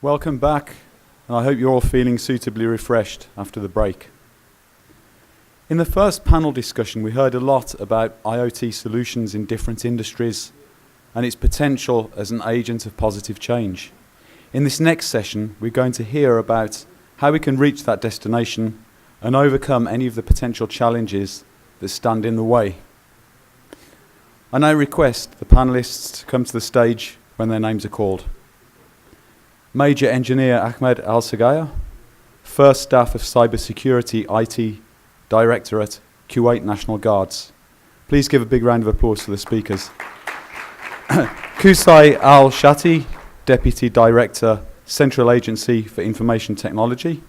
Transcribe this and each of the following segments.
Welcome back, and I hope you're all feeling suitably refreshed after the break. In the first panel discussion, we heard a lot about IoT solutions in different industries and its potential as an agent of positive change. In this next session, we're going to hear about how we can reach that destination and overcome any of the potential challenges that stand in the way. I now request the panelists to come to the stage when their names are called. Major Engineer Ahmed Al-Sagaya, First Staff of Cybersecurity IT Directorate, Kuwait National Guards. Please give a big round of applause to the speakers. Qusay Al-Shati, Deputy Director, Central Agency for Information Technology.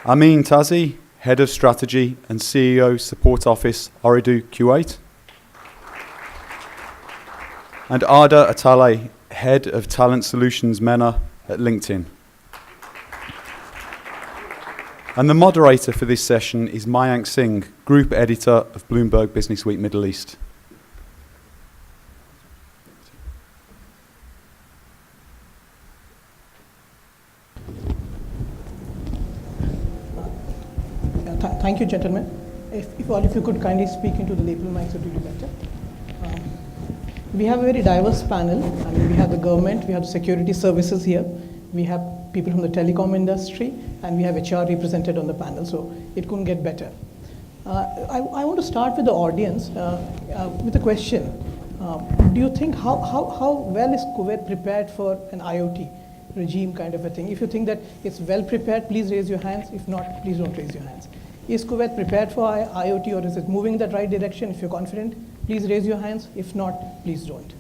Amin Tazi, Head of Strategy and CEO Support Office, Ooredoo, Kuwait. And Ada Atalay, Head of Talent Solutions MENA at LinkedIn. And the moderator for this session is Mayank Singh, Group Editor of Bloomberg Businessweek Middle East. Thank you, gentlemen. If all of you could kindly speak into the lapel mics, it would be better. We have a very diverse panel. I mean, we have the government, we have security services here, we have people from the telecom industry, and we have HR represented on the panel, so it couldn't get better. I want to start with the audience with a question. Do you think how well is Kuwait prepared for an IoT regime kind of a thing? If you think that it's well prepared, please raise your hands. If not, please don't raise your hands. Is Kuwait prepared for IoT, or is it moving in the right direction? If you're confident, please raise your hands. If not, please don't.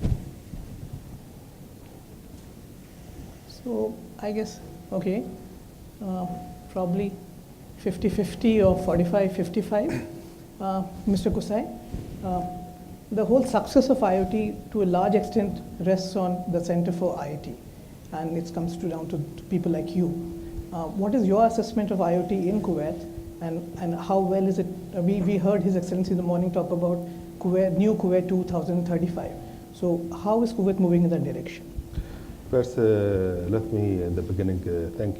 So I guess, okay, probably 50-50 or 45-55. Mr. Qusay, the whole success of IoT to a large extent rests on the Center for IoT, and it comes down to people like you. What is your assessment of IoT in Kuwait, and how well is it? We heard His Excellency in the morning talk about Kuwait, New Kuwait 2035. So how is Kuwait moving in that direction? First, let me in the beginning thank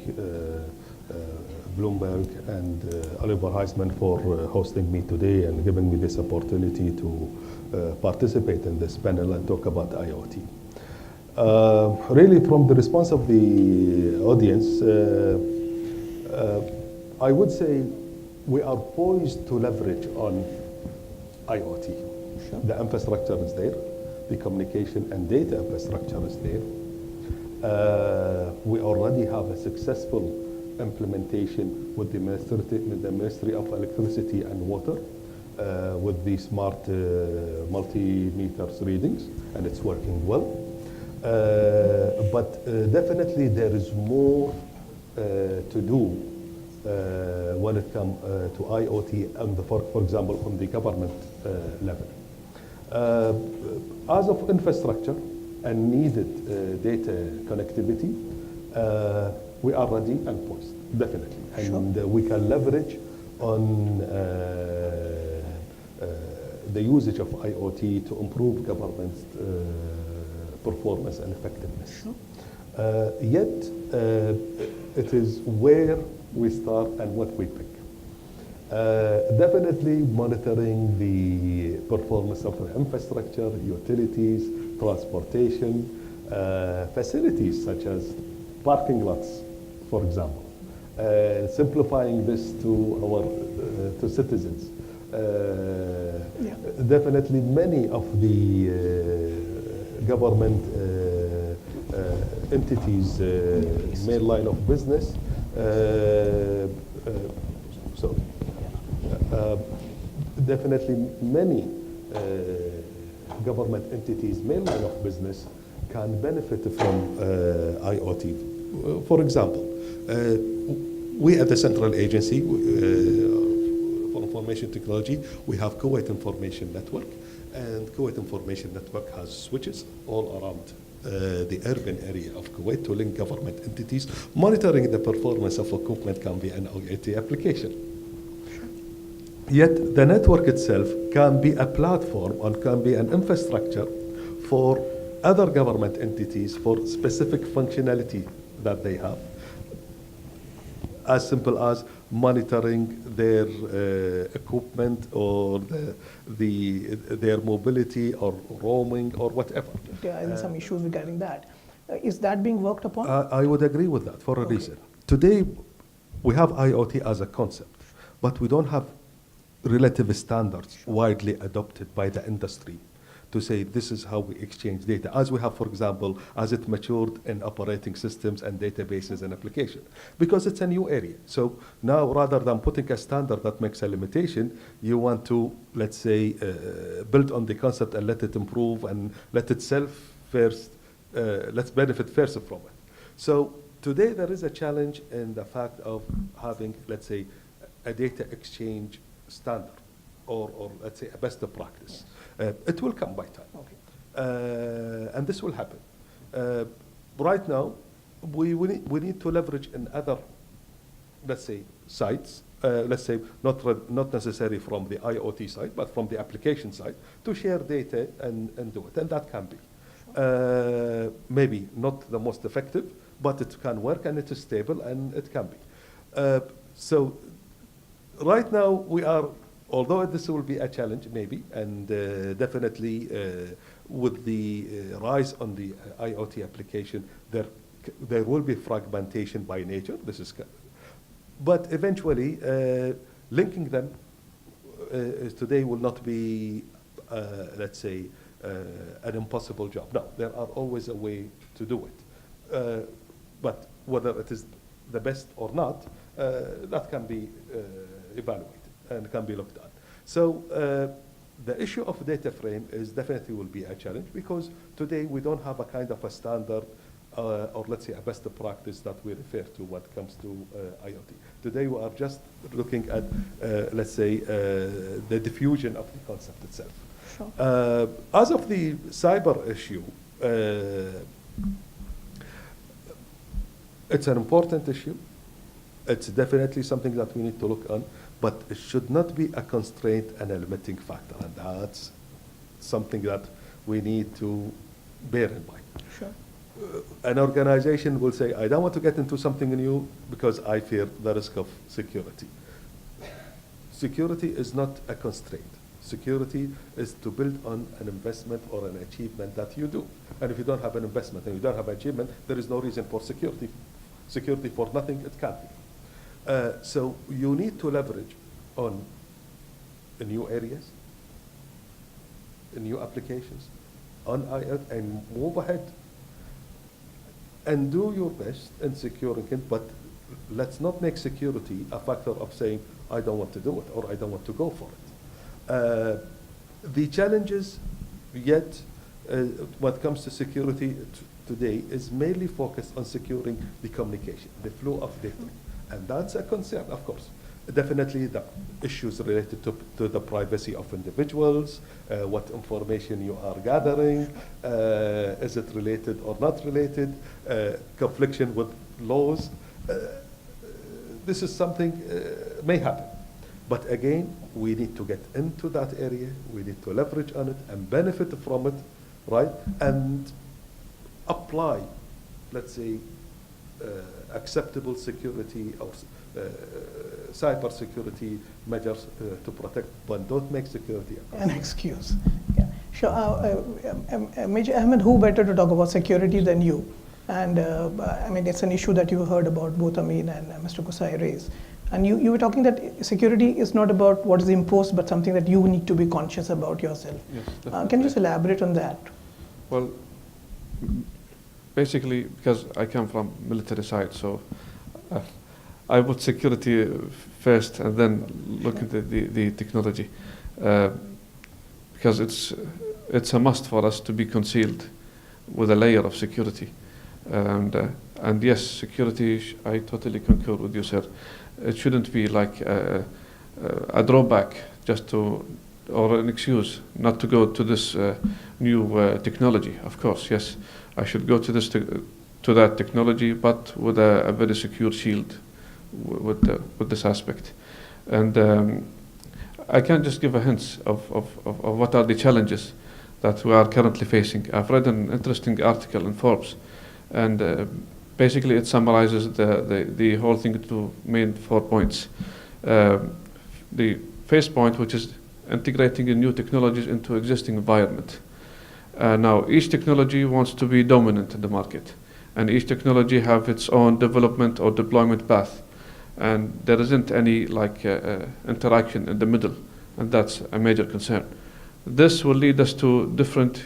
Bloomberg and Oliver Heisman for hosting me today and giving me this opportunity to participate in this panel and talk about IoT. Really, from the response of the audience, I would say we are poised to leverage on IoT. Sure. The infrastructure is there, the communication and data infrastructure is there. We already have a successful implementation with the Ministry of Electricity and Water with the smart multimeters readings, and it's working well. But definitely there is more to do when it comes to IoT and for example, on the government level. As of infrastructure and needed data connectivity, we are ready and poised, definitely. And sure. We can leverage on the usage of IoT to improve government's performance and effectiveness. Sure. Yet, it is where we start and what we pick. Definitely monitoring the performance of the infrastructure, utilities, transportation, facilities such as parking lots, for example. Simplifying this to our to citizens. Yeah. Definitely many of the government entities, main line of business. Definitely many government entities, main line of business, can benefit from IoT. For example, we at the Central Agency for Information Technology, we have Kuwait Information Network, and Kuwait Information Network has switches all around the urban area of Kuwait to link government entities. Monitoring the performance of equipment can be an IoT application. Yet the network itself can be a platform or can be an infrastructure for other government entities for specific functionality that they have, as simple as monitoring their equipment or their mobility or roaming or whatever. There are some issues regarding that. Is that being worked upon? I would agree with that for a reason. Today, we have IoT as a concept, but we don't have relative standards widely adopted by the industry to say this is how we exchange data, as we have, for example, as it matured in operating systems and databases and application, because it's a new area. So now, rather than putting a standard that makes a limitation, you want to, let's say, build on the concept and let it improve and let itself first, let's benefit first from it. So today there is a challenge in the fact of having, let's say, a data exchange standard, or let's say a best practice. It will come by time. Okay. And this will happen. Right now, we need to leverage in other, let's say, sites, let's say not necessarily from the IoT side, but from the application side, to share data and do it. And that can be. Maybe not the most effective, but it can work and it is stable and it can be. So right now we are, although this will be a challenge maybe, and definitely with the rise on the IoT application, there will be fragmentation by nature. But eventually linking them today will not be, let's say, an impossible job. No, there are always a way to do it. But whether it is the best or not, that can be evaluated and can be looked at. So the issue of data frame is definitely will be a challenge, because today we don't have a kind of a standard or let's say a best practice that we refer to when it comes to IoT. Today we are just looking at, let's say, the diffusion of the concept itself. Sure. As of the cyber issue, it's an important issue. It's definitely something that we need to look on, but it should not be a constraint and a limiting factor, and that's something that we need to bear in mind. Sure. An organization will say, I don't want to get into something new because I fear the risk of security. Security is not a constraint. Security is to build on an investment or an achievement that you do. And if you don't have an investment and you don't have achievement, there is no reason for security. Security for nothing, it can't be. So you need to leverage on new areas, new applications, on IoT, and move ahead. And do your best in securing it, but let's not make security a factor of saying, I don't want to do it, or I don't want to go for it. The challenges yet, when it comes to security today, is mainly focused on securing the communication, the flow of data. And that's a concern, of course. Definitely the issues related to the privacy of individuals, what information you are gathering, is it related or not related, confliction with laws. This is something may happen. But again, we need to get into that area, we need to leverage on it and benefit from it, right? And apply, let's say, acceptable security or cyber security measures to protect, but don't make security an excuse. Yeah. Sure. Major Ahmed, who better to talk about security than you? And I mean, it's an issue that you heard about both Amin and Mr. Kusai raise. And you were talking that security is not about what is imposed, but something that you need to be conscious about yourself. Yes, can you just elaborate on that? Well, basically, because I come from military side, so I put security first and then look at the technology, because it's a must for us to be concealed with a layer of security. And yes, security, I totally concur with you, sir. It shouldn't be like a drawback just to, or an excuse not to go to this new technology. Of course, yes, I should go to this to that technology, but with a very secure shield with this aspect. And I can just give a hint of what are the challenges that we are currently facing. I've read an interesting article in Forbes, and basically it summarizes the whole thing into main 4 points. The first point, which is integrating the new technologies into existing environment. Now, each technology wants to be dominant in the market, and each technology have its own development or deployment path, and there isn't any interaction in the middle, and that's a major concern. This will lead us to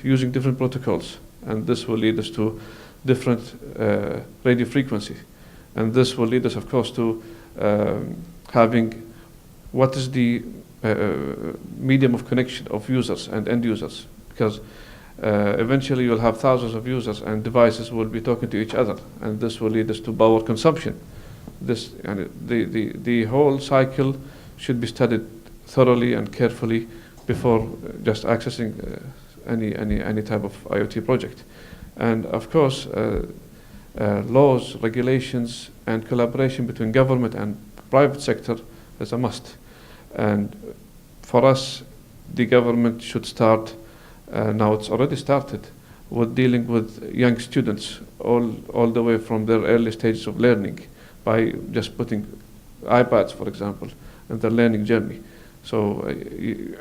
using different protocols, and this will lead us to different radio frequency, and this will lead us, of course, to having what is the medium of connection of users and end users, because eventually you'll have thousands of users and devices will be talking to each other, and this will lead us to power consumption. The whole cycle should be studied thoroughly and carefully before just accessing any type of IoT project. And of course, laws, regulations, and collaboration between government and private sector is a must. And for us, the government should start, now it's already started, with dealing with young students all the way from their early stages of learning by just putting iPads, for example, in their learning journey. So,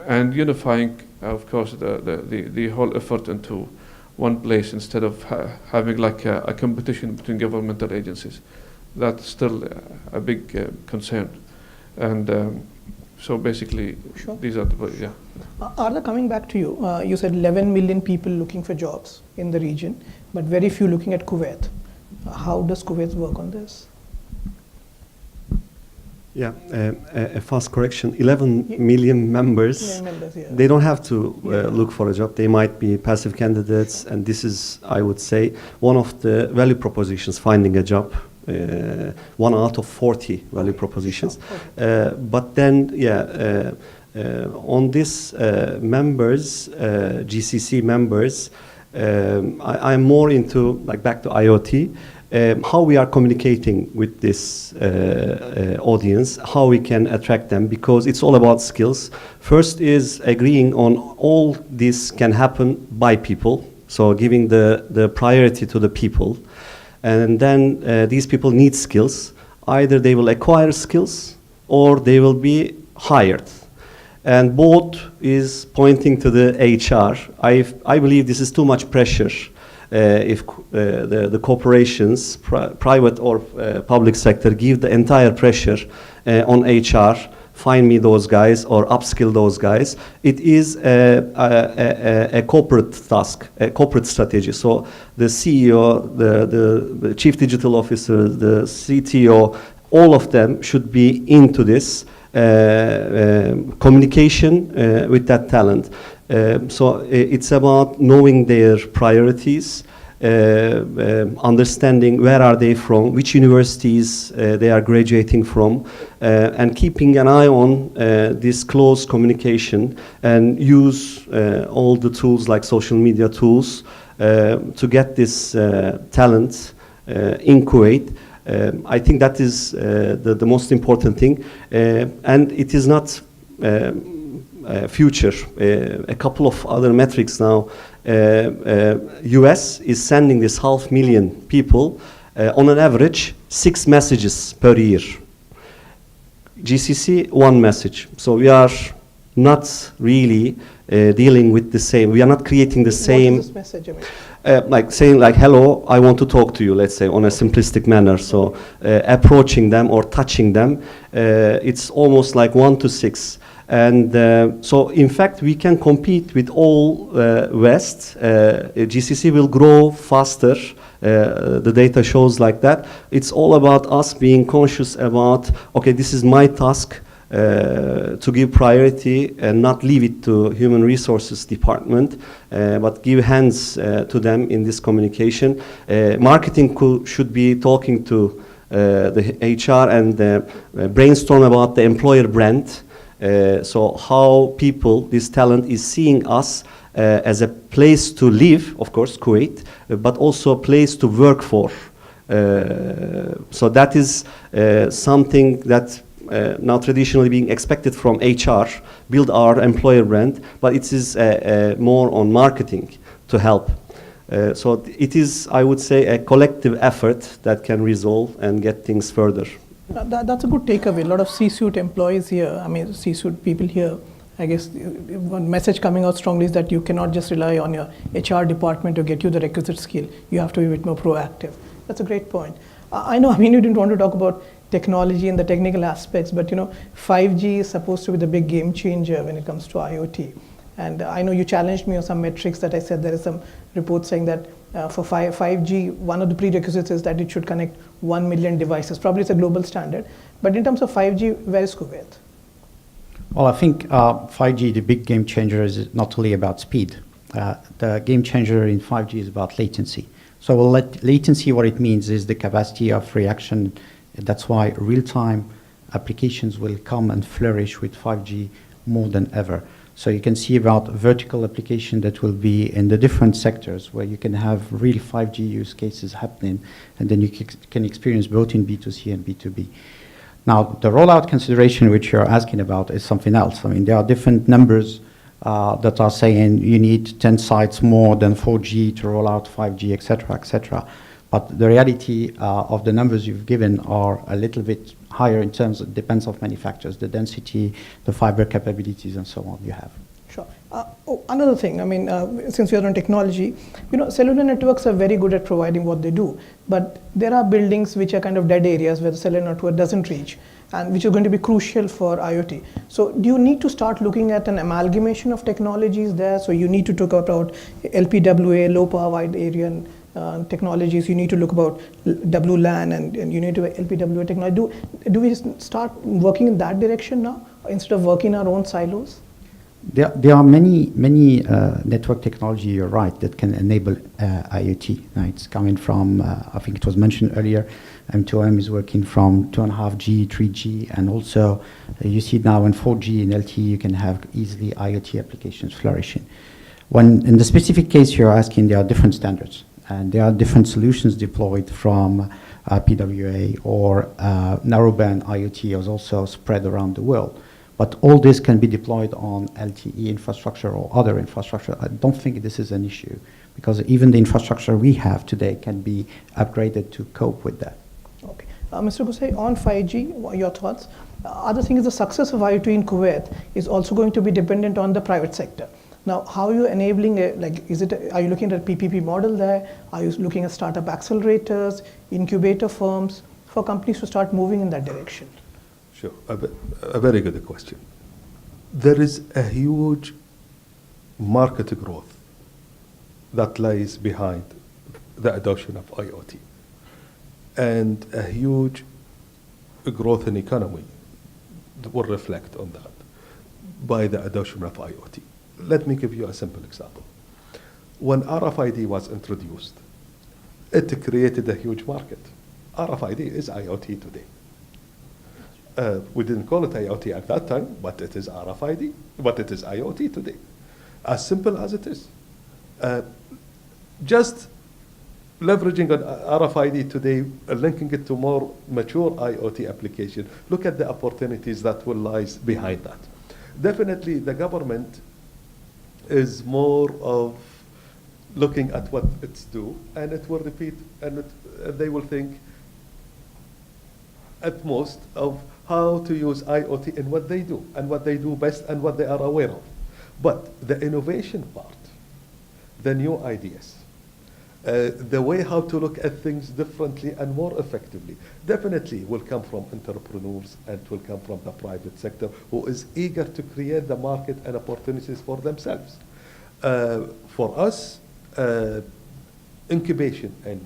and unifying, of course, the whole effort into one place instead of having like a competition between governmental agencies. That's still a big concern. And so basically, Sure. these are the, yeah. Arda, coming back to you, you said 11 million people looking for jobs in the region, but very few looking at Kuwait. How does Kuwait work on this? Yeah, a fast correction. 11 million members. Yeah, members, yeah. They don't have to look for a job. They might be passive candidates, and this is, I would say, one of the value propositions, finding a job. 1 out of 40 value propositions. But then, on this members, GCC members, I'm more into, like, back to IoT, how we are communicating with this audience, how we can attract them, because it's all about skills. First is agreeing on all this can happen by people, so giving the priority to the people. And then these people need skills. Either they will acquire skills or they will be hired. And both is pointing to the HR. I believe this is too much pressure if the corporations, private or public sector, give the entire pressure on HR, find me those guys or upskill those guys. It is a corporate task, a corporate strategy. So the CEO, the chief digital officer, the CTO, all of them should be into this communication with that talent. So it's about knowing their priorities, understanding where are they from, which universities they are graduating from, and keeping an eye on this close communication, and use all the tools like social media tools to get this talent in Kuwait. I think that is the most important thing, and it is not future. A couple of other metrics now. US is sending this 500,000 people on an average 6 messages per year. GCC 1 message. So we are not really dealing with the same. We are not creating the same. What is this message? I mean? Like saying like, hello, I want to talk to you, let's say, on a simplistic manner. So approaching them or touching them, it's almost like 1 to 6. And so, in fact, we can compete with all West. GCC will grow faster. The data shows like that. It's all about us being conscious about, okay, this is my task to give priority and not leave it to human resources department, but give hands to them in this communication. Marketing should be talking to the HR and brainstorm about the employer brand. So how people, this talent is seeing us as a place to live, of course, Kuwait, but also a place to work for. So that is something that now traditionally being expected from HR, build our employer brand, but it is more on marketing to help. So it is, I would say, a collective effort that can resolve and get things further. That's a good takeaway. A lot of C-suite employees here, I mean, C-suite people here, I guess one message coming out strongly is that you cannot just rely on your HR department to get you the requisite skill. You have to be a bit more proactive. That's a great point. I know, I mean, you didn't want to talk about technology and the technical aspects, but 5G is supposed to be the big game changer when it comes to IoT. And I know you challenged me on some metrics that I said there is some reports saying that for 5G, one of the prerequisites is that it should connect 1 million devices. Probably it's a global standard. But in terms of 5G, where is Kuwait? Well, I think 5G, the big game changer, is not only about speed. The game changer in 5G is about latency. So latency, what it means is the capacity of reaction. That's why real-time applications will come and flourish with 5G more than ever. So you can see about vertical application that will be in the different sectors where you can have real 5G use cases happening, and then you can experience both in B2C and B2B. Now, the rollout consideration which you're asking about is something else. I mean, there are different numbers that are saying you need 10 sites more than 4G to roll out 5G, et cetera, et cetera. But the reality of the numbers you've given are a little bit higher in terms, it depends on many factors, the density, the fiber capabilities, and so on you have. Sure. Another thing, I mean, since we are on technology, cellular networks are very good at providing what they do, but there are buildings which are kind of dead areas where the cellular network doesn't reach, and which are going to be crucial for IoT. So do you need to start looking at an amalgamation of technologies there? So you need to talk about LPWA, low power wide area technologies, you need to look about WLAN and you need to LPWA technology. Do we start working in that direction now instead of working in our own silos? There are many network technology, you're right, that can enable IoT. It's coming from, I think it was mentioned earlier, M2M is working from 2.5G, 3G, and also you see now in 4G and LTE you can have easily IoT applications flourishing. When in the specific case you're asking, there are different standards, and there are different solutions deployed from PWA or narrowband IoT is also spread around the world. But all this can be deployed on LTE infrastructure or other infrastructure. I don't think this is an issue, because even the infrastructure we have today can be upgraded to cope with that. Okay. Mr. Qusay, on 5G, your thoughts? Other thing is the success of IoT in Kuwait is also going to be dependent on the private sector. Now, how are you enabling are you looking at a PPP model there? Are you looking at startup accelerators, incubator firms for companies to start moving in that direction? Sure, a very good question. There is a huge market growth that lies behind the adoption of IoT, and a huge growth in economy will reflect on that by the adoption of IoT. Let me give you a simple example. When RFID was introduced, it created a huge market. RFID is IoT today. We didn't call it IoT at that time, but it is RFID, but it is IoT today. As simple as it is. Just leveraging on RFID today, linking it to more mature IoT application, look at the opportunities that will lie behind that. Definitely the government is more of looking at what it's do, and it will repeat, and they will think at most of how to use IoT in what they do, and what they do best, and what they are aware of. But the innovation part, the new ideas, the way how to look at things differently and more effectively, definitely will come from entrepreneurs, and will come from the private sector, who is eager to create the market and opportunities for themselves. For us, incubation and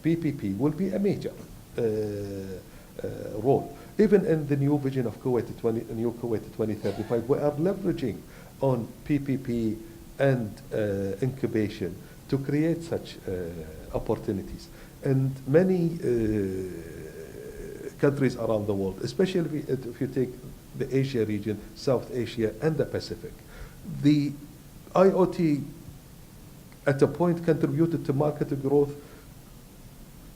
PPP will be a major role. Even in the new vision of Kuwait 2035, we are leveraging on PPP and incubation to create such opportunities. And many countries around the world, especially if you take the Asia region, South Asia, and the Pacific, the IoT at a point contributed to market growth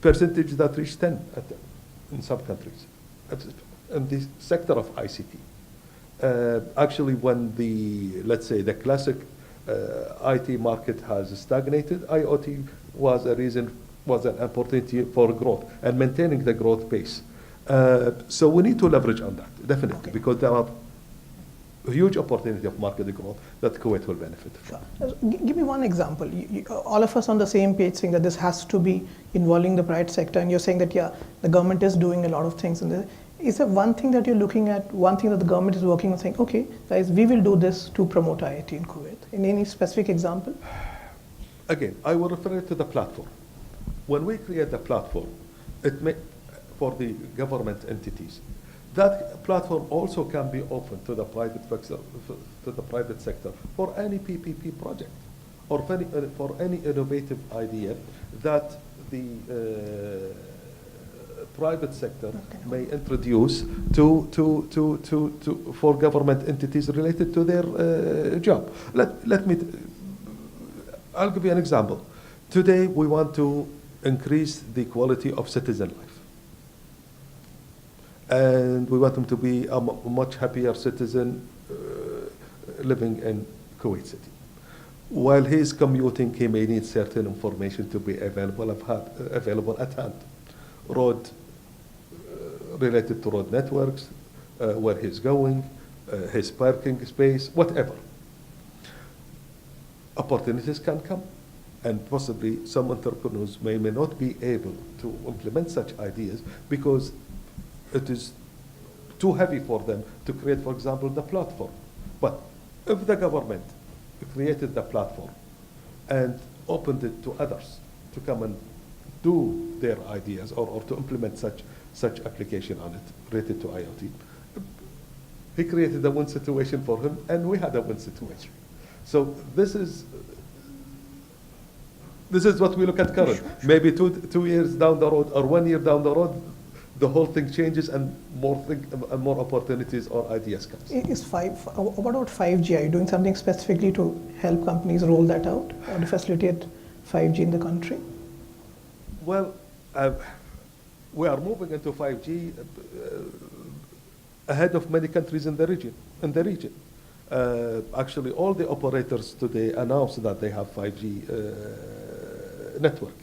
percentage that reached 10 in some countries. in the sector of ICT. Actually, when let's say, the classic IT market has stagnated, IoT was an opportunity for growth and maintaining the growth pace. So we need to leverage on that, definitely, Okay. because there are a huge opportunity of market growth that Kuwait will benefit from. Give me one example. All of us on the same page saying that this has to be involving the private sector, and you're saying that, yeah, the government is doing a lot of things in this. Is there one thing that you're looking at, one thing that the government is working on, saying, okay, guys, we will do this to promote IoT in Kuwait? In any specific example? Again, I will refer to the platform. When we create the platform, for the government entities, that platform also can be open to the private sector for any PPP project or for any innovative idea that the private sector may introduce for government entities related to their job. I'll give you an example. Today, we want to increase the quality of citizen life. And we want them to be a much happier citizen living in Kuwait City. While he's commuting, he may need certain information to be available at hand. Related to road networks, where he's going, his parking space, whatever. Opportunities can come, and possibly some entrepreneurs may not be able to implement such ideas because it is too heavy for them to create, for example, the platform. But if the government created the platform and opened it to others to come and do their ideas or to implement such application on it related to IoT, he created a win situation for him, and we had a win situation. So this is what we look at current. Maybe two years down the road or 1 year down the road, the whole thing changes and more opportunities or ideas comes. What about 5G? Are you doing something specifically to help companies roll that out or to facilitate 5G in the country? Well, we are moving into 5G ahead of many countries in the region. Actually, all the operators today announced that they have 5G network.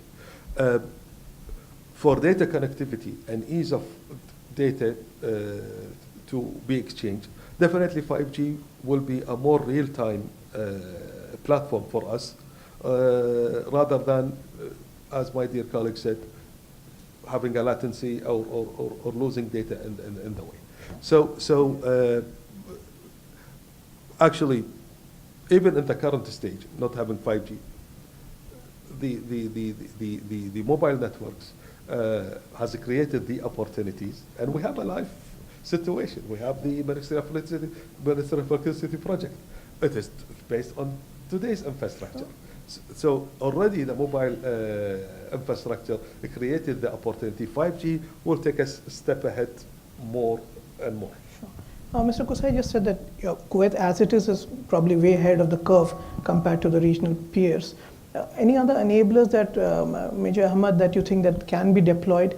For data connectivity and ease of data to be exchanged, definitely 5G will be a more real-time platform for us, rather than, as my dear colleague said, having a latency or losing data in the way. So actually, even in the current stage, not having 5G, the mobile networks has created the opportunities, and we have a live situation. We have the Ministry of Electricity project. It is based on today's infrastructure. So already the mobile infrastructure created the opportunity. 5G will take us a step ahead more and more. Sure. Mr. Kusai just said that Kuwait, as it is probably way ahead of the curve compared to the regional peers. Any other enablers that, Major Ahmad, that you think that can be deployed?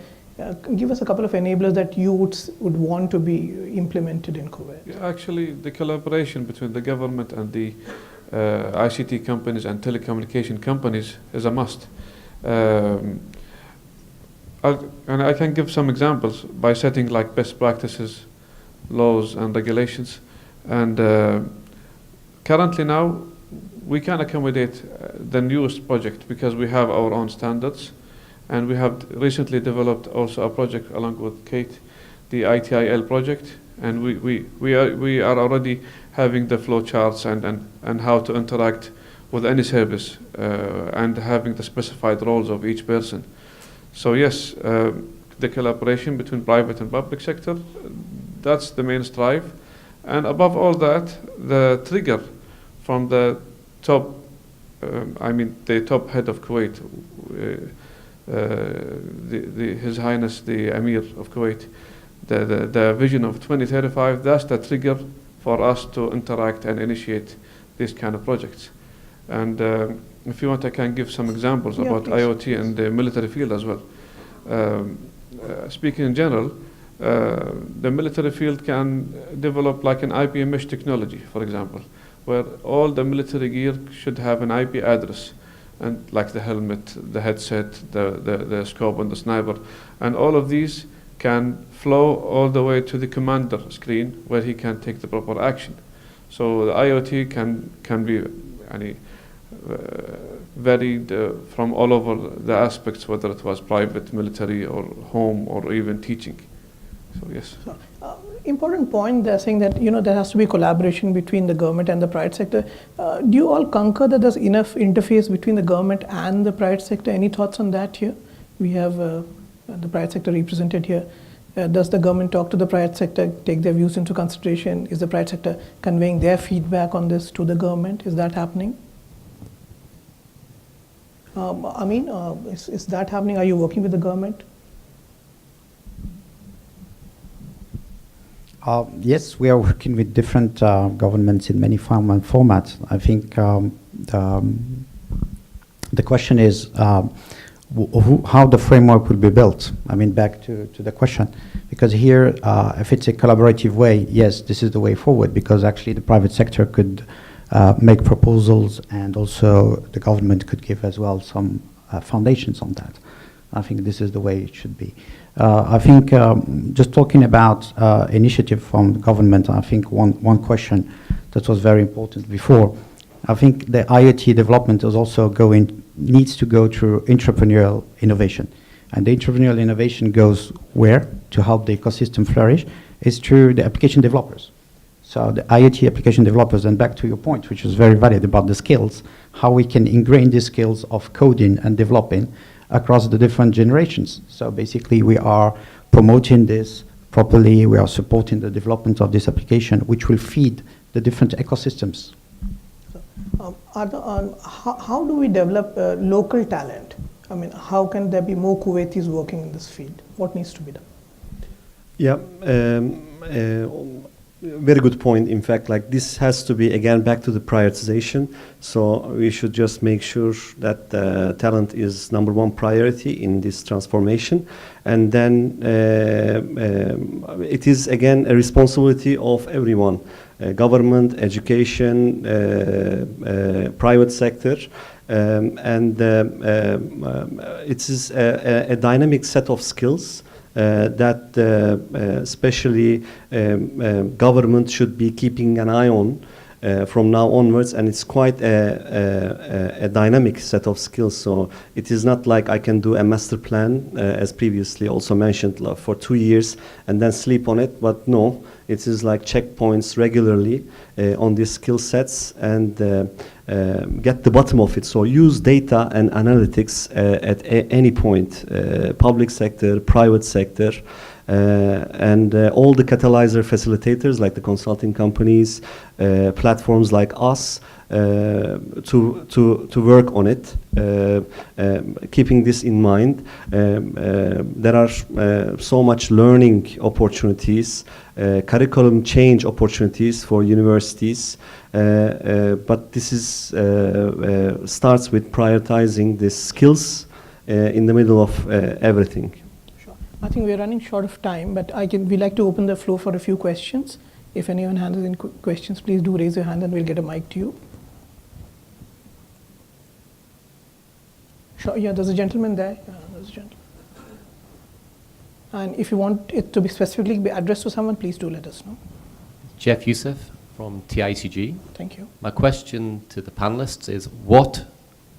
Give us a couple of enablers that you would want to be implemented in Kuwait. Yeah, actually, the collaboration between the government and the ICT companies and telecommunication companies is a must. And I can give some examples by setting like best practices, laws and regulations. And currently now, we can accommodate the newest project because we have our own standards, and we have recently developed also a project along with Kate, the ITIL project, and we are already having the flow charts and how to interact with any service and having the specified roles of each person. So yes, the collaboration between private and public sector, that's the main strive, and above all that, the trigger from the top, the top head of Kuwait, His Highness the Emir of Kuwait, the vision of 2035, that's the trigger for us to interact and initiate these kind of projects. And if you want, I can give some examples about please. IoT in the military field as well. Speaking in general, the military field can develop like an IP mesh technology, for example, where all the military gear should have an IP address, and like the helmet, the headset, the scope, and the sniper, and all of these can flow all the way to the commander screen where he can take the proper action. So the IoT can be varied from all over the aspects, whether it was private, military, or home, or even teaching. So yes. Important point they're saying that there has to be collaboration between the government and the private sector. Do you all concur that there's enough interface between the government and the private sector? Any thoughts on that here? We have the private sector represented here. Does the government talk to the private sector, take their views into consideration? Is the private sector conveying their feedback on this to the government? Is that happening? Is that happening? Are you working with the government? Yes, we are working with different governments in many form and formats. I think the question is how the framework will be built. I mean, back to the question, because here, if it's a collaborative way, yes, this is the way forward, because actually the private sector could make proposals, and also the government could give as well some foundations on that. I think this is the way it should be. I think just talking about initiative from the government, I think one question that was very important before, I think the IoT development is also needs to go through entrepreneurial innovation. And the entrepreneurial innovation goes where to help the ecosystem flourish is through the application developers. So the IoT application developers, and back to your point, which was very valid about the skills, how we can ingrain the skills of coding and developing across the different generations. So basically we are promoting this properly, we are supporting the development of this application, which will feed the different ecosystems. How do we develop local talent? I mean, how can there be more Kuwaitis working in this field? What needs to be done? Yeah, very good point. In fact, like this has to be again back to the prioritization. So we should just make sure that talent is number one priority in this transformation, and then it is again a responsibility of everyone: government, education, private sector. And it is a dynamic set of skills that especially government should be keeping an eye on from now onwards, and it's quite a dynamic set of skills. So it is not like I can do a master plan, as previously also mentioned, for 2 years and then sleep on it, but no, it is like checkpoints regularly on these skill sets and get the bottom of it. So use data and analytics at any point, public sector, private sector, and all the catalyzer facilitators like the consulting companies, platforms like us, to work on it. Keeping this in mind, there are so much learning opportunities, curriculum change opportunities for universities, but this is starts with prioritizing the skills in the middle of everything. Sure. I think we're running short of time, but we like to open the floor for a few questions. If anyone has any questions, please do raise your hand and we'll get a mic to you. Sure, yeah, there's a gentleman there. Yeah, there's a gentleman. And if you want it to be specifically be addressed to someone, please do let us know. Jeff Youssef from TICG. Thank you. My question to the panelists is, what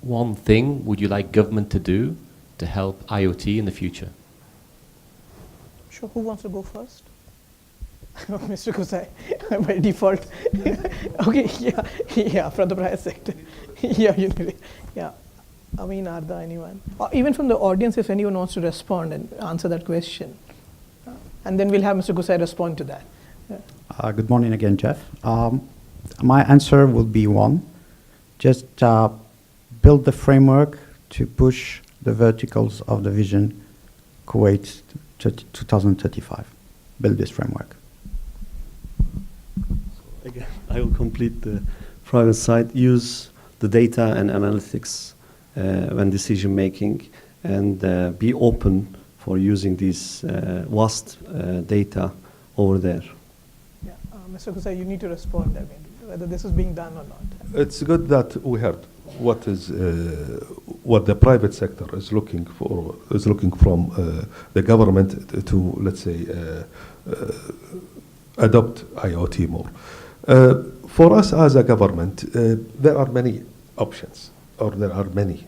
one thing would you like government to do to help IoT in the future? Sure, who wants to go first? Mr. Kusai, by default. Okay, yeah, from the private sector. Yeah. Amin, Arda, anyone? Or even from the audience, if anyone wants to respond and answer that question. And then we'll have Mr. Kusai respond to that. Yeah. Good morning again, Jeff. My answer will be one. Just build the framework to push the verticals of the vision Kuwait to 2035. Build this framework. Again, I will complete the private side. Use the data and analytics when decision making, and be open for using these vast data over there. Yeah, Mr. Kusai, you need to respond. I mean, whether this is being done or not. It's good that we heard what the private sector is looking from the government to, let's say, adopt IoT more. For us as a government, there are many options, or there are many.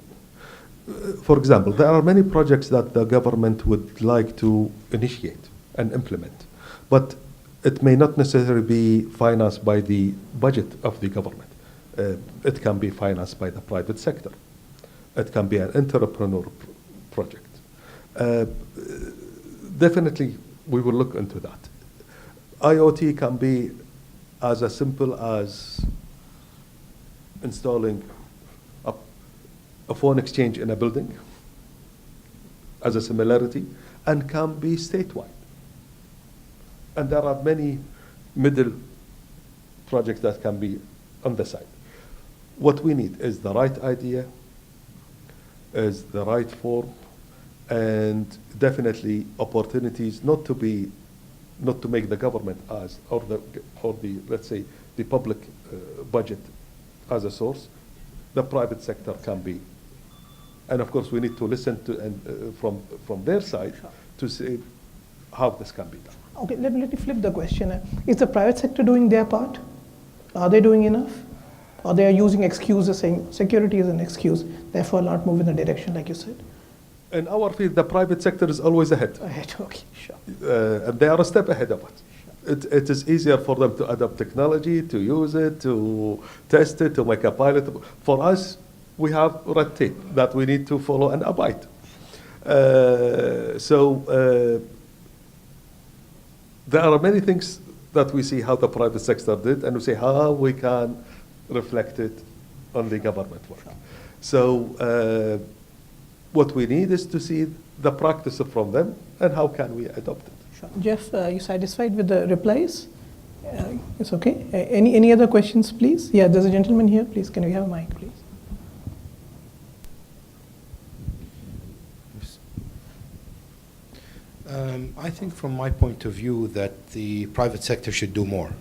For example, there are many projects that the government would like to initiate and implement, but it may not necessarily be financed by the budget of the government. It can be financed by the private sector. It can be an entrepreneur project. Definitely, we will look into that. IoT can be as simple as installing a phone exchange in a building as a similarity, and can be statewide. And there are many middle projects that can be on the side. What we need is the right idea, is the right form, and definitely opportunities not to make the government as, or the let's say, the public budget as a source. The private sector can be. And of course, we need to listen to from their side to see how this can be done. Okay, let me flip the question. Is the private sector doing their part? Are they doing enough? Or they are using excuses, saying security is an excuse, therefore not move in the direction like you said? In our field, the private sector is always ahead. Ahead, okay, sure. And they are a step ahead of us. It is easier for them to adopt technology, to use it, to test it, to make a pilot. For us, we have red tape that we need to follow and abide. There are many things that we see how the private sector did, and we see how we can reflect it on the government work. So what we need is to see the practice from them and how can we adopt it. Sure. Jeff, you satisfied with the replies? It's okay. Any other questions, please? Yeah, there's a gentleman here. Please, can we have a mic, please? I think from my point of view that the private sector should do more.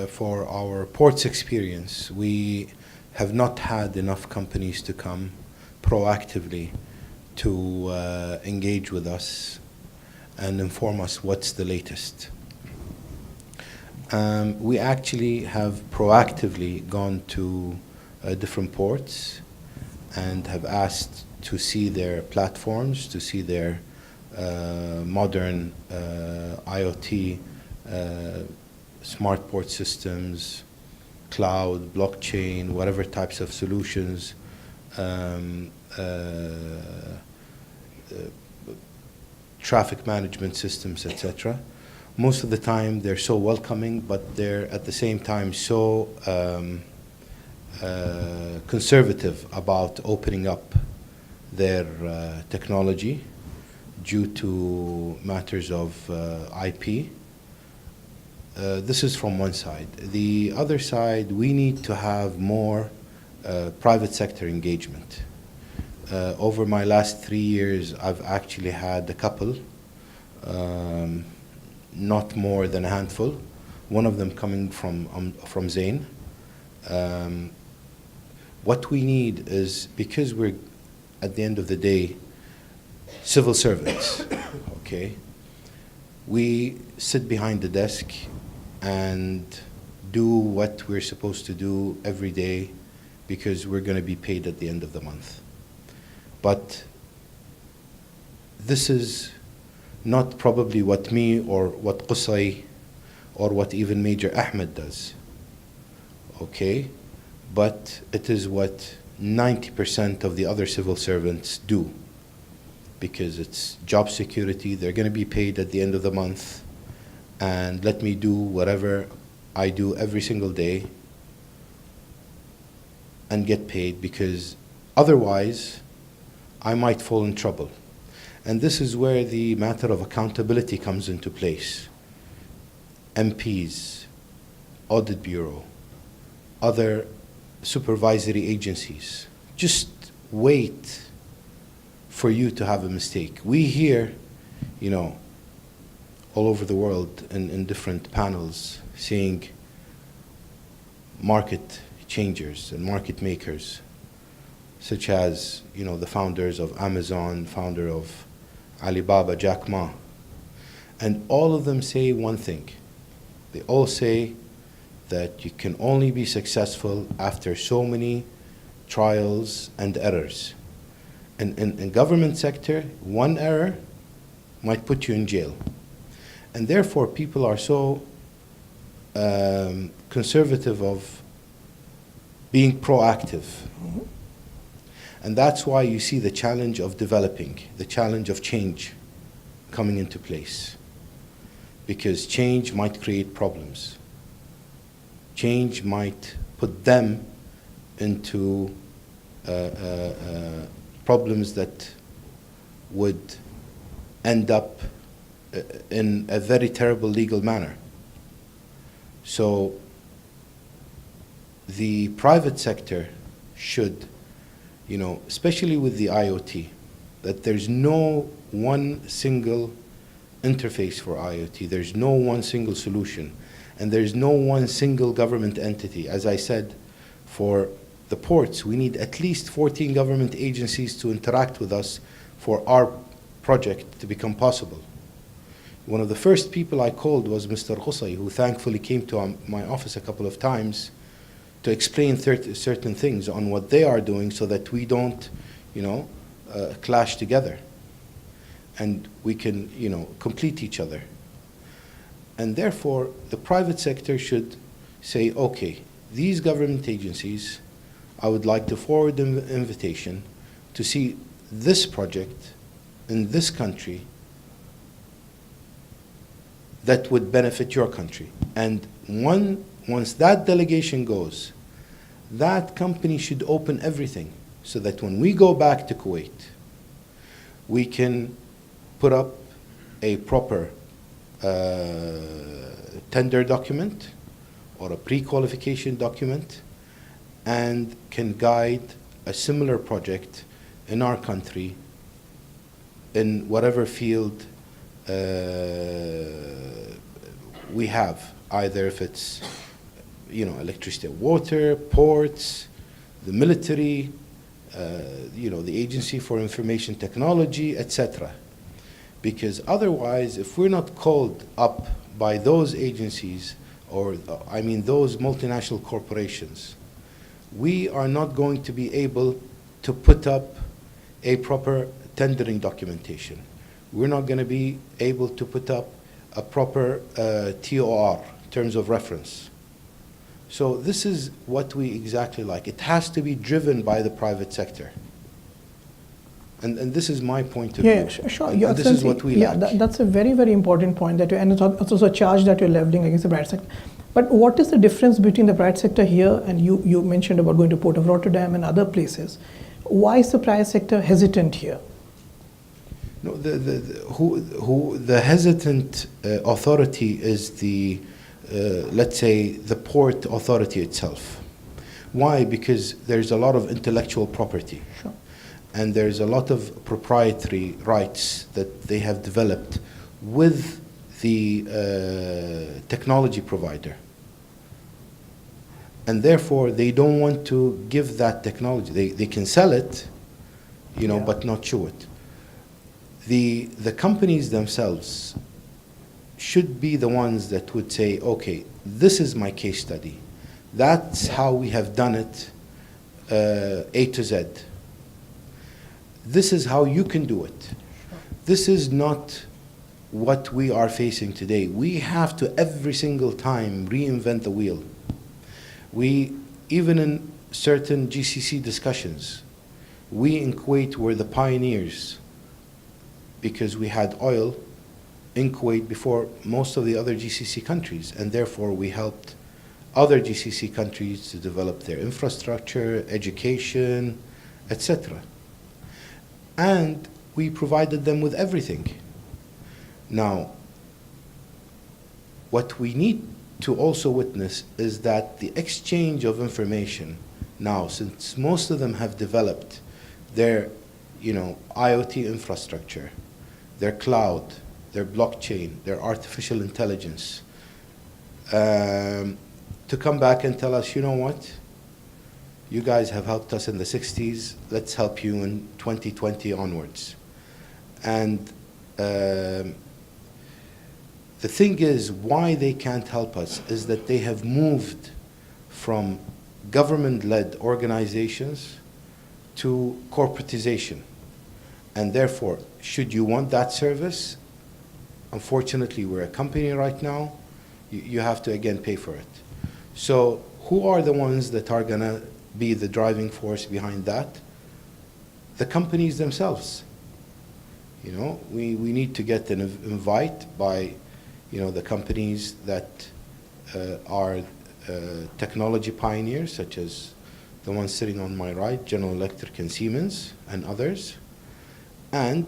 For our ports experience, we have not had enough companies to come proactively to engage with us and inform us what's the latest. We actually have proactively gone to different ports and have asked to see their platforms, to see their modern IoT, smart port systems, cloud, blockchain, whatever types of solutions, traffic management systems, etc. Most of the time they're so welcoming, but they're at the same time so conservative about opening up their technology due to matters of IP. This is from one side. The other side, we need to have more private sector engagement. Over my last 3 years, I've actually had a couple, not more than a handful, one of them coming from Zain. What we need is, because we're, at the end of the day, civil servants, okay? We sit behind the desk and do what we're supposed to do every day because we're going to be paid at the end of the month. But this is not probably what me or what Qusay or what even Major Ahmed does, okay? But it is what 90% of the other civil servants do, because it's job security. They're going to be paid at the end of the month, and let me do whatever I do every single day and get paid, because otherwise I might fall in trouble. And this is where the matter of accountability comes into place. MPs, Audit Bureau, other supervisory agencies, just wait for you to have a mistake. We hear, you know, all over the world in different panels seeing market changers and market makers, such as, you know, the founders of Amazon, founder of Alibaba, Jack Ma. And all of them say one thing. They all say that you can only be successful after so many trials and errors. And in government sector, one error might put you in jail. And therefore, people are so conservative of being proactive. And that's why you see the challenge of developing, the challenge of change coming into place. Because change might create problems. Change might put them into problems that would end up in a very terrible legal manner. So the private sector should, you know, especially with the IoT, that there's no one single interface for IoT. There's no one single solution. And there's no one single government entity. As I said, for the ports, we need at least 14 government agencies to interact with us for our project to become possible. One of the first people I called was Mr. Qusay, who thankfully came to my office a couple of times to explain certain things on what they are doing so that we don't, you know, clash together. And we can, you know, complete each other. And therefore, the private sector should say, okay, these government agencies, I would like to forward them an invitation to see this project in this country that would benefit your country. And once that delegation goes, that company should open everything so that when we go back to Kuwait, we can put up a proper tender document or a pre-qualification document and can guide a similar project in our country in whatever field we have, either if it's, you know, electricity, water, ports, the military, you know, the Agency for Information Technology, etc. Because otherwise, if we're not called up by those agencies, or I mean those multinational corporations, we are not going to be able to put up a proper tendering documentation. We're not going to be able to put up a proper TOR, terms of reference. So this is what we exactly like. It has to be driven by the private sector. And this is my point of view. Yeah, sure. And this is what we like. That's a very, very important point, that and it's also a charge that you're leveling against the private sector. But what is the difference between the private sector here, and you mentioned about going to Port of Rotterdam and other places? Why is the private sector hesitant here? No, the hesitant authority is the, let's say, the port authority itself. Why? Because there's a lot of intellectual property. Sure. And there's a lot of proprietary rights that they have developed with the technology provider. And therefore, they don't want to give that technology. They can sell it, you know, but not show it. The companies themselves should be the ones that would say, okay, this is my case study. That's how we have done it, A to Z. This is how you can do it. This is not what we are facing today. We have to every single time reinvent the wheel. We, even in certain GCC discussions, we in Kuwait were the pioneers because we had oil in Kuwait before most of the other GCC countries, and therefore we helped other GCC countries to develop their infrastructure, education, etc. And we provided them with everything. Now, what we need to also witness is that the exchange of information now, since most of them have developed their IoT infrastructure, their cloud, their blockchain, their artificial intelligence, to come back and tell us, you know what, you guys have helped us in the 60s, let's help you in 2020 onwards. And the thing is, why they can't help us is that they have moved from government-led organizations to corporatization. And therefore, should you want that service, unfortunately, we're a company right now, you have to again pay for it. So who are the ones that are gonna be the driving force behind that? The companies themselves. We need to get an invite by the companies that are technology pioneers, such as the ones sitting on my right, General Electric and Siemens and others, and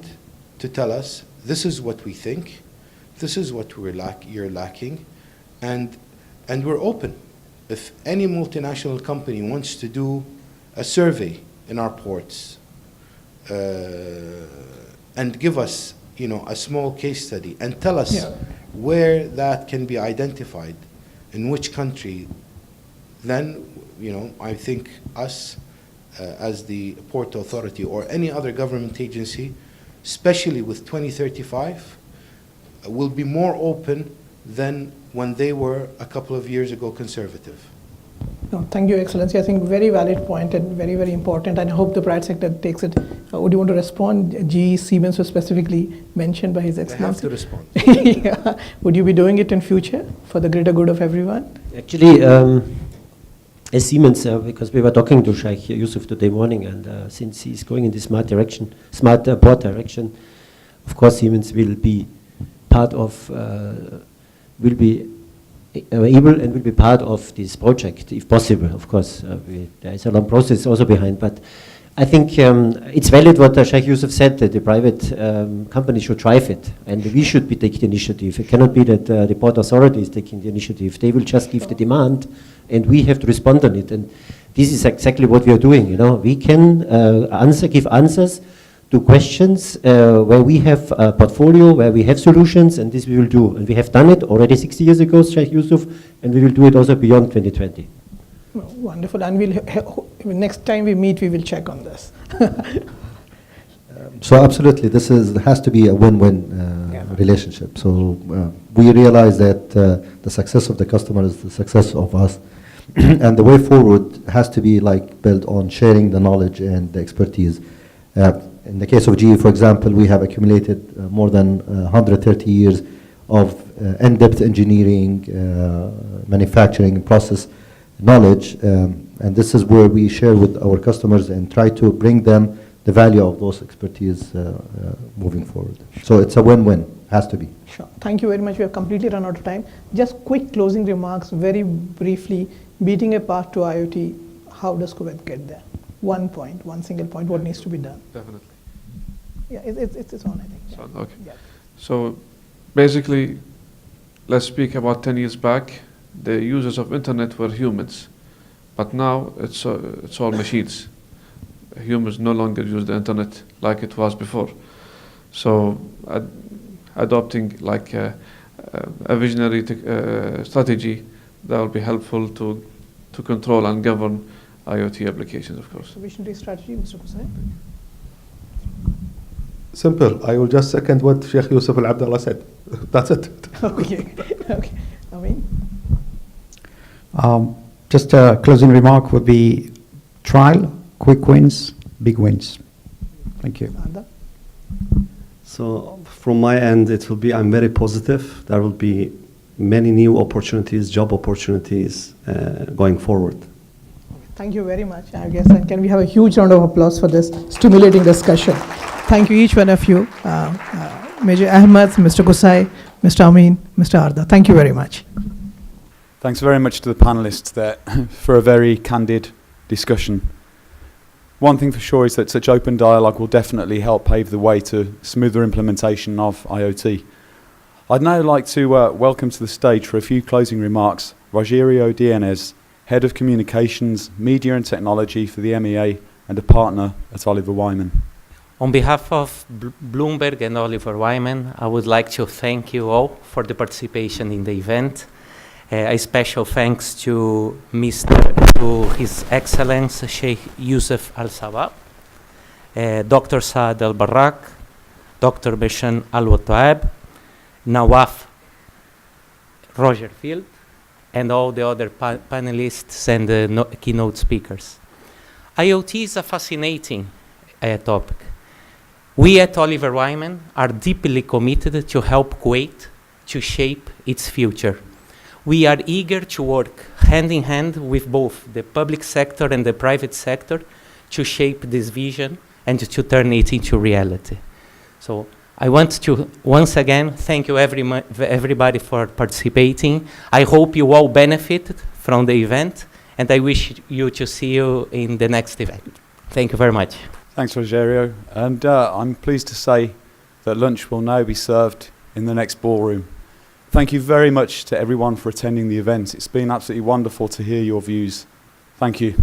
to tell us, this is what we think, this is what you're lacking, and we're open. If any multinational company wants to do a survey in our ports and give us, a small case study and tell us where that can be identified, in which country, then, I think us as the Port Authority or any other government agency, especially with 2035, will be more open than when they were a couple of years ago conservative. No, thank you, Excellency. I think very valid point and very, very important. And I hope the private sector takes it. Would you want to respond? GE Siemens was specifically mentioned by His Excellency. They have to respond. Yeah. Would you be doing it in future for the greater good of everyone? Actually, as Siemens, because we were talking to Sheikh Yusuf today morning, and since he's going in the smart port direction, of course Siemens will be part of, will be able and will be part of this project, if possible. Of course, there is a long process also behind, but I think it's valid what Sheikh Yusuf said, that the private company should drive it, and we should be taking the initiative. It cannot be that the Port Authority is taking the initiative. They will just give the demand, and we have to respond on it. And this is exactly what we are doing. We can give answers to questions where we have a portfolio, where we have solutions, and this we will do. And we have done it already 60 years ago, Sheikh Yusuf, and we will do it also beyond 2020. Well, wonderful. And next time we meet, we will check on this. So absolutely, has to be a win-win relationship. So we realize that the success of the customer is the success of us, and the way forward has to be built on sharing the knowledge and the expertise. In the case of GE, for example, we have accumulated more than 130 years of in-depth engineering, manufacturing, process knowledge, and this is where we share with our customers and try to bring them the value of those expertise moving forward. So it's a win-win, has to be. Sure. Thank you very much. We have completely run out of time. Just quick closing remarks, very briefly. Beating a path to IoT, how does Kuwait get there? One point, one single point, what needs to be done? Definitely. Yeah, it's on, I think. It's on, okay. Yeah. So basically, let's speak about 10 years back. The users of internet were humans, but now it's all machines. Humans no longer use the internet like it was before. So adopting a visionary strategy that will be helpful to control and govern IoT applications, of course. So visionary strategy, Mr. Kusai? Simple. I will just second what Sheikh Yusuf Al-Abdallah said. That's it. Okay. Okay. I mean. Just a closing remark would be trial, quick wins, big wins. Thank you. Arda? So from my end, it will be, I'm very positive. There will be many new opportunities, job opportunities going forward. Thank you very much, I guess. And can we have a huge round of applause for this stimulating discussion? Thank you, each one of you. Major Ahmed, Mr. Kusai, Mr. Amin, Mr. Arda. Thank you very much. Thanks very much to the panelists there for a very candid discussion. One thing for sure is that such open dialogue will definitely help pave the way to smoother implementation of IoT. I'd now like to welcome to the stage for a few closing remarks Rogerio Dienez, Head of Communications, Media and Technology for the MEA and a partner at Oliver Wyman. On behalf of Bloomberg and Oliver Wyman, I would like to thank you all for the participation in the event. A special thanks to His Excellency Sheikh Yusuf Al Sabah, Dr. Saad Al Barrak, Dr. Bishan Al Wataab, Nawaf Roger Field, and all the other panelists and the keynote speakers. IoT is a fascinating topic. We at Oliver Wyman are deeply committed to help Kuwait to shape its future. We are eager to work hand in hand with both the public sector and the private sector to shape this vision and to turn it into reality. So I want to once again thank you everybody for participating. I hope you all benefited from the event, and I wish you to see you in the next event. Thank you very much. Thanks, Rogerio. And I'm pleased to say that lunch will now be served in the next ballroom. Thank you very much to everyone for attending the event. It's been absolutely wonderful to hear your views. Thank you.